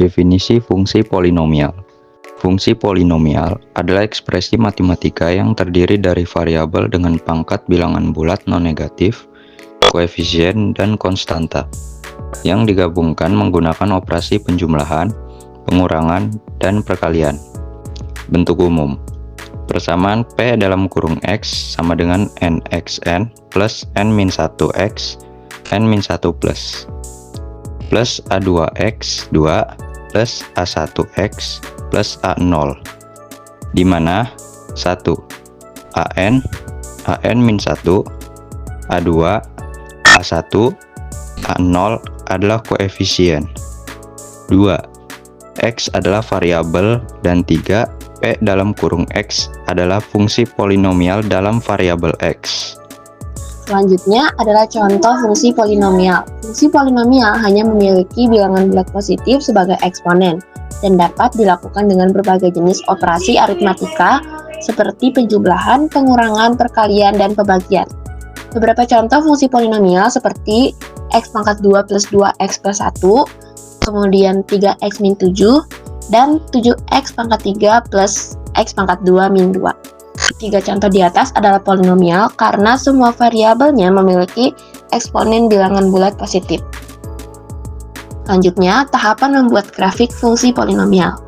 Definisi fungsi polinomial. Fungsi polinomial adalah ekspresi matematika yang terdiri dari variabel dengan pangkat bilangan bulat non-negatif, koefisien, dan konstanta, yang digabungkan menggunakan operasi penjumlahan, pengurangan, dan perkalian. Bentuk umum: persamaan P dalam kurung X sama dengan nxn plus n-1x n-1 plus A2x2 plus A1x plus A0, di mana 1. an-1, A2, A1, A0 adalah koefisien, 2. X adalah variabel, dan 3. P dalam kurung X adalah fungsi polinomial dalam variabel X. Selanjutnya adalah contoh fungsi polinomial. Fungsi polinomial hanya memiliki bilangan bulat positif sebagai eksponen dan dapat dilakukan dengan berbagai jenis operasi aritmatika seperti penjumlahan, pengurangan, perkalian, dan pembagian. Beberapa contoh fungsi polinomial seperti x pangkat 2 plus 2x plus 1, kemudian 3x min 7, dan 7x pangkat 3 plus x pangkat 2 min 2. Tiga contoh di atas adalah polinomial karena semua variabelnya memiliki eksponen bilangan bulat positif. Selanjutnya, tahapan membuat grafik fungsi polinomial.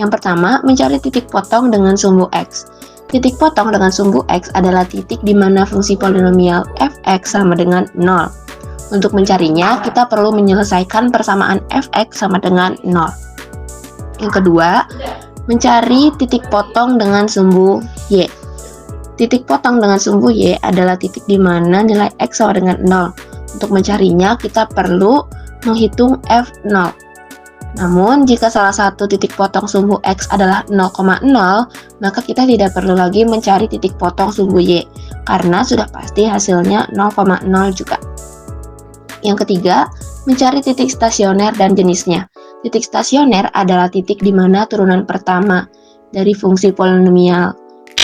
Yang pertama, mencari titik potong dengan sumbu x. Titik potong dengan sumbu x adalah titik di mana fungsi polinomial f(x) sama dengan 0. Untuk mencarinya, kita perlu menyelesaikan persamaan f(x) sama dengan 0. Yang kedua, mencari titik potong dengan sumbu y. Titik potong dengan sumbu y adalah titik di mana nilai x sama dengan 0. Untuk mencarinya, kita perlu menghitung f0. Namun, jika salah satu titik potong sumbu x adalah 0,0, maka kita tidak perlu lagi mencari titik potong sumbu y, karena sudah pasti hasilnya 0,0 juga. Yang ketiga, mencari titik stasioner dan jenisnya. Titik stasioner adalah titik di mana turunan pertama dari fungsi polinomial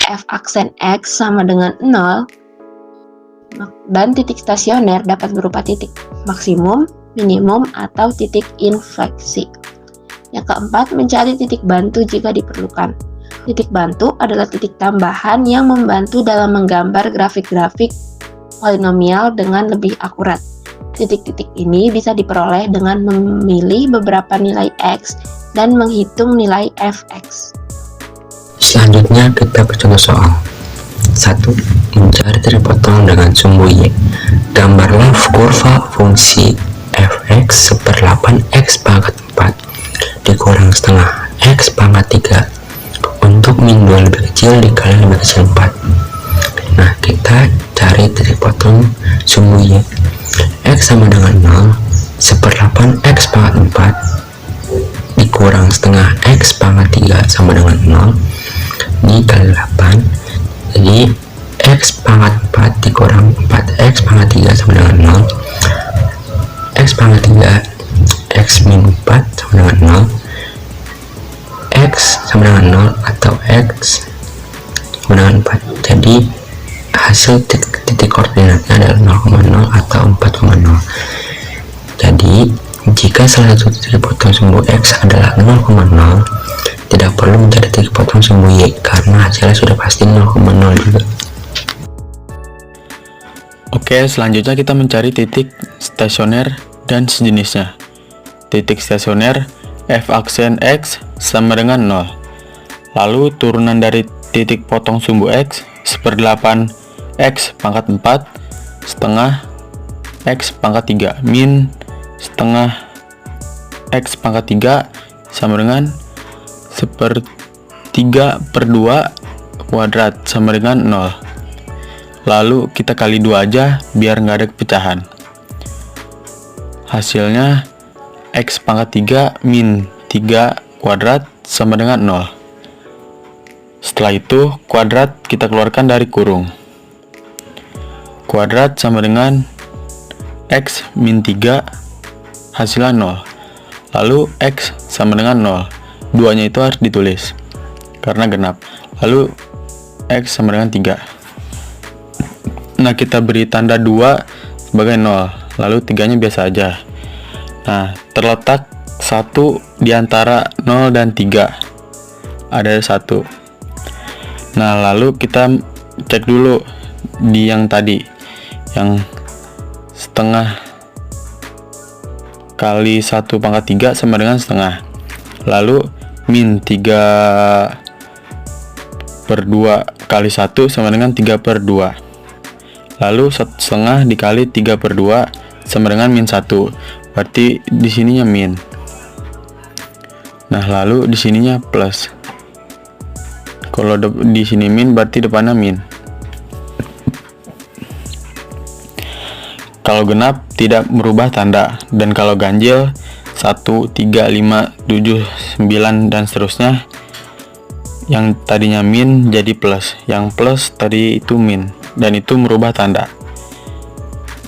f aksen x sama dengan 0, dan titik stasioner dapat berupa titik maksimum, minimum, atau titik infleksi. Yang keempat, mencari titik bantu jika diperlukan. Titik bantu adalah titik tambahan yang membantu dalam menggambar grafik-grafik polinomial dengan lebih akurat. Titik-titik ini bisa diperoleh dengan memilih beberapa nilai x dan menghitung nilai fx. Selanjutnya kita bercontoh soal 1. Mencari titik potong dengan sumbu y. Gambarlah kurva fungsi fx seper 8x pangkat 4 dikurang setengah x pangkat 3 untuk min 2 lebih kecil dikali lebih kecil 4. Nah, kita cari titik potong sumbu y. X sama dengan 0 seper 8x pangkat 4 dikurang setengah x pangkat 3 sama dengan 0 dikali 8, jadi x pangkat 4 dikurang 4x pangkat 3 sama dengan 0, x pangkat 3 x min 4 sama dengan 0, x sama dengan 0 atau x sama dengan 4. Jadi hasil titik koordinatnya adalah 0,0 atau 4,0. Jadi jika salah satu titik potong sumbu x adalah 0,0, tidak perlu mencari titik potong sumbu y karena hasilnya sudah pasti 0,0 juga. Oke, selanjutnya kita mencari titik stasioner dan sejenisnya. Titik stasioner f aksen x sama dengan 0. Lalu turunan dari titik potong sumbu x seper 8 x pangkat 4 setengah x pangkat 3 min setengah x pangkat 3 sama dengan seper 3 per 2 kuadrat sama dengan 0. Lalu kita kali 2 aja biar nggak ada pecahan. Hasilnya x pangkat 3 min 3 kuadrat sama dengan 0. Setelah itu kuadrat kita keluarkan dari kurung. Kuadrat sama dengan x min 3 hasilnya 0. Lalu x sama dengan 0. Duanya itu harus ditulis karena genap. Lalu x sama dengan 3. Nah, kita beri tanda 2 sebagai 0. Lalu 3-nya biasa aja. Nah, terletak 1 di antara 0 dan 3. Ada 1. Nah, lalu kita cek dulu di yang tadi, yang setengah kali 1 pangkat 3 sama dengan setengah. Lalu min 3/2 kali 1 sama dengan 3/2. Lalu setengah dikali 3/2 sama dengan min 1. Berarti di sininya min. Nah, lalu di sininya plus. Kalau di sini min berarti depannya min. Kalau genap tidak merubah tanda, dan kalau ganjil 1, 3, 5, 7, 9 dan seterusnya, yang tadinya min jadi plus, yang plus tadi itu min, dan itu merubah tanda.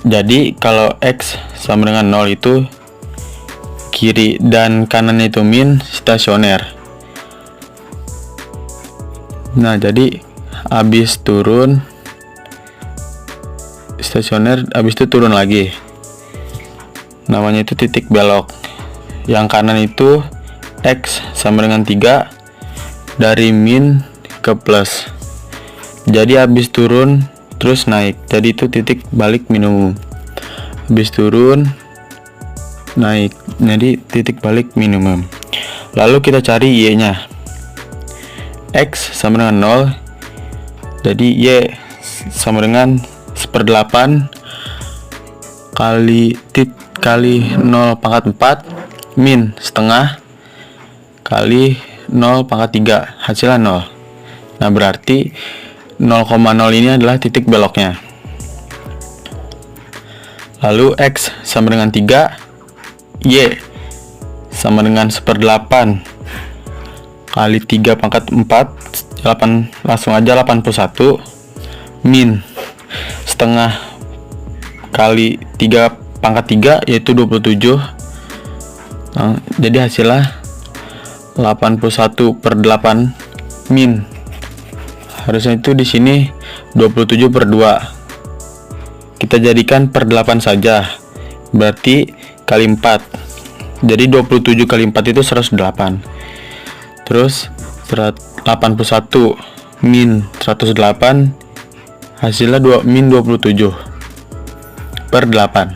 Jadi kalau X sama dengan 0 itu kiri dan kanannya itu min, stasioner. Nah, jadi habis turun stasioner, habis itu turun lagi, namanya itu titik belok. Yang kanan itu X sama dengan 3 dari min ke plus. Jadi habis turun terus naik, jadi itu titik balik minimum. Habis turun naik, jadi titik balik minimum. Lalu kita cari Y nya. X sama dengan 0, jadi Y sama dengan 1/8 kali 0 pangkat 4 min setengah kali 0 pangkat 3, hasilnya 0. Nah, berarti 0,0 ini adalah titik beloknya. Lalu X sama dengan 3, Y sama dengan 1/8 kali 3 pangkat 4, 8, langsung aja 81, min setengah kali 3 pangkat 3 yaitu 27. Nah, jadi hasilnya 81/8 min. Harusnya itu di sini 27/2. Kita jadikan per 8 saja. Berarti kali 4. Jadi 27 kali 4 itu 108. Terus 81 min 108, hasilnya min 27/8.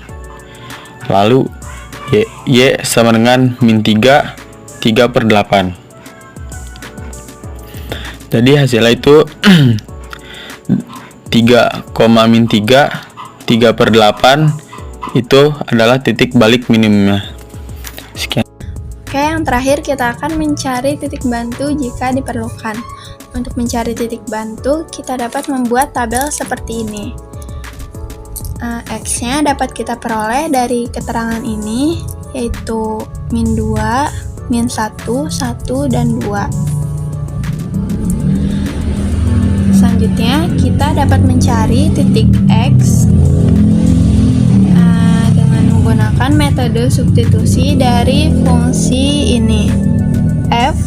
Lalu Y sama dengan min 3/8. Jadi hasilnya itu 3,-3/8 itu adalah titik balik minimumnya. Sekian. Oke, yang terakhir kita akan mencari titik bantu jika diperlukan. Untuk mencari titik bantu, kita dapat membuat tabel seperti ini. X-nya dapat kita peroleh dari keterangan ini, yaitu min 2, min 1, 1, dan 2. Selanjutnya, kita dapat mencari titik X dengan menggunakan metode substitusi dari fungsi ini. F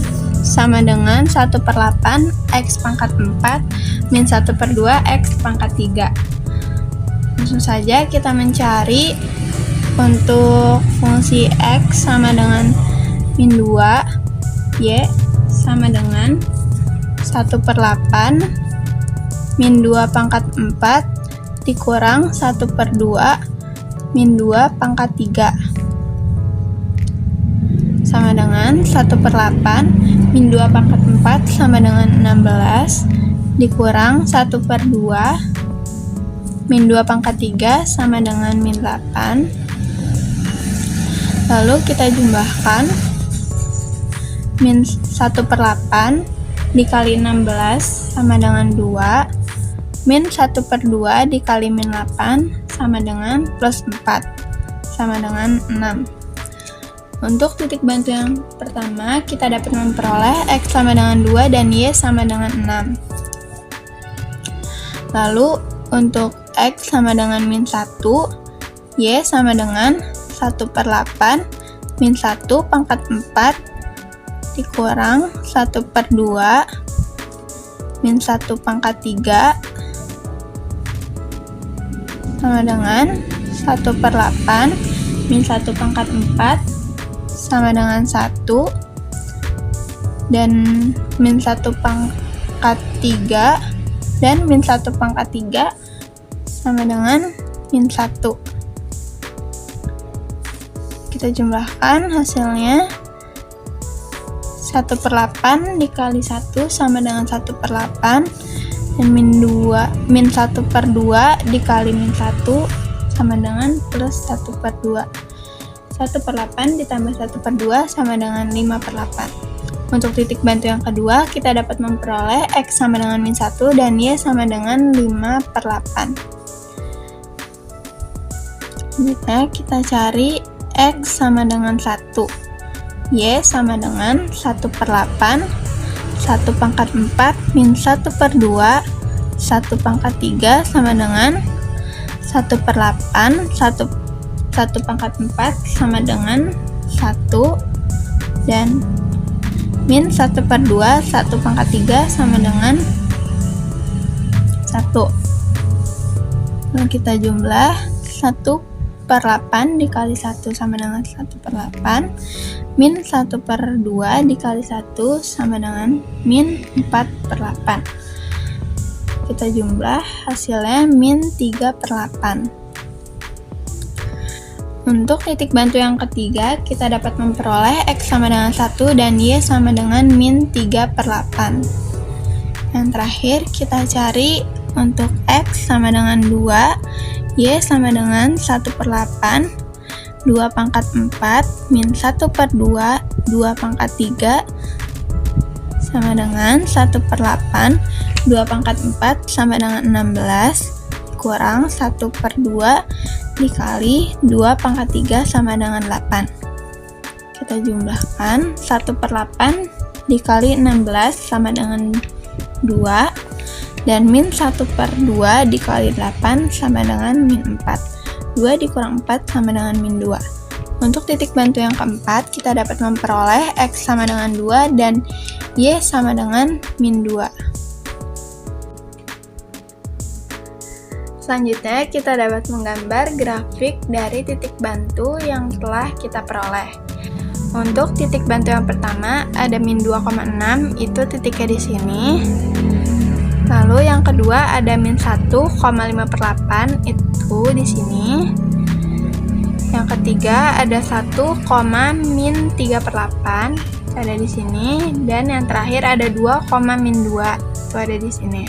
sama dengan 1/8 X pangkat 4 min 1/2 X pangkat 3. Langsung saja kita mencari untuk fungsi X sama dengan min 2, Y sama dengan 1/8 min 2 pangkat 4 dikurang 1/2 min 2 pangkat 3 sama dengan 1/8 min 2 pangkat 4 sama dengan 16 dikurang 1/2 min 2 pangkat 3 sama dengan min 8. Lalu kita jumlahkan min 1/8 dikali 16 sama dengan 2, min 1/2 dikali min 8 sama dengan plus 4 sama dengan 6. Untuk titik bantu yang pertama, kita dapat memperoleh X sama dengan 2 dan Y sama dengan 6. Lalu untuk X sama dengan min 1, Y sama dengan 1/8 min 1 pangkat 4 dikurang 1/2 min 1 pangkat 3 sama dengan 1/8 min 1 pangkat 4 sama dengan 1, dan min 1 pangkat 3, dan min 1 pangkat 3 sama dengan min 1. Kita jumlahkan hasilnya. 1/8 dikali 1 sama dengan 1/8, dan min 1/2 dikali min 1 sama dengan plus 1/2. 1/8 ditambah 1/2 sama dengan 5/8. Untuk titik bantu yang kedua, kita dapat memperoleh X sama dengan min 1 dan Y sama dengan 5/8. Selanjutnya kita cari X sama dengan 1, Y sama dengan 1/8, 1 pangkat 4 min 1/2, 1 pangkat 3 sama dengan 1/8, 1 pangkat 4 sama dengan 1, dan min 1/2, 1 pangkat 3 sama dengan 1. Lalu kita jumlah 1/8 dikali 1 sama dengan 1/8, min 1/2 dikali 1 sama dengan min 4/8. Kita jumlah hasilnya min 3/8. Untuk titik bantu yang ketiga, kita dapat memperoleh X sama dengan 1 dan Y sama dengan min 3/8. Yang terakhir, kita cari untuk X sama dengan 2, Y sama dengan 1/8, 2 pangkat 4, min 1/2, 2 pangkat 3, sama dengan 1/8, 2 pangkat 4 sama dengan 16, kurang 1/2 dikali 2 pangkat 3 sama dengan 8. Kita jumlahkan. 1/8 dikali 16 sama dengan 2, dan min 1/2 dikali 8 sama dengan min 4. 2 dikurang 4 sama dengan min 2. Untuk titik bantu yang keempat, kita dapat memperoleh X sama dengan 2 dan Y sama dengan min 2. Selanjutnya, kita dapat menggambar grafik dari titik bantu yang telah kita peroleh. Untuk titik bantu yang pertama, ada min 2,6, itu titiknya di sini. Lalu yang kedua ada min 1,5/8, itu di sini. Yang ketiga ada 1, min 3/8, ada di sini. Dan yang terakhir ada 2, min 2, itu ada di sini.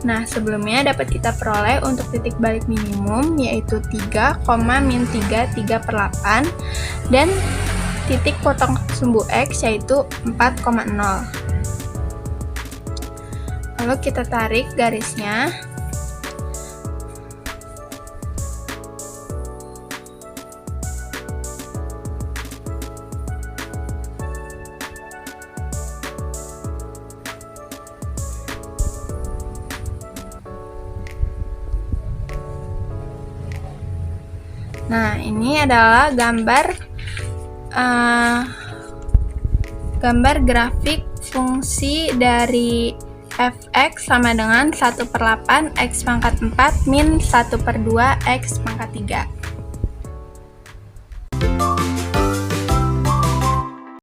Nah, sebelumnya dapat kita peroleh untuk titik balik minimum, yaitu 3, min 3, 3/8, dan titik potong sumbu X, yaitu 4,0. Lalu kita tarik garisnya. Nah, ini adalah gambar grafik fungsi dari f(x) sama dengan 1/8 x pangkat 4 min 1/2 x pangkat 3.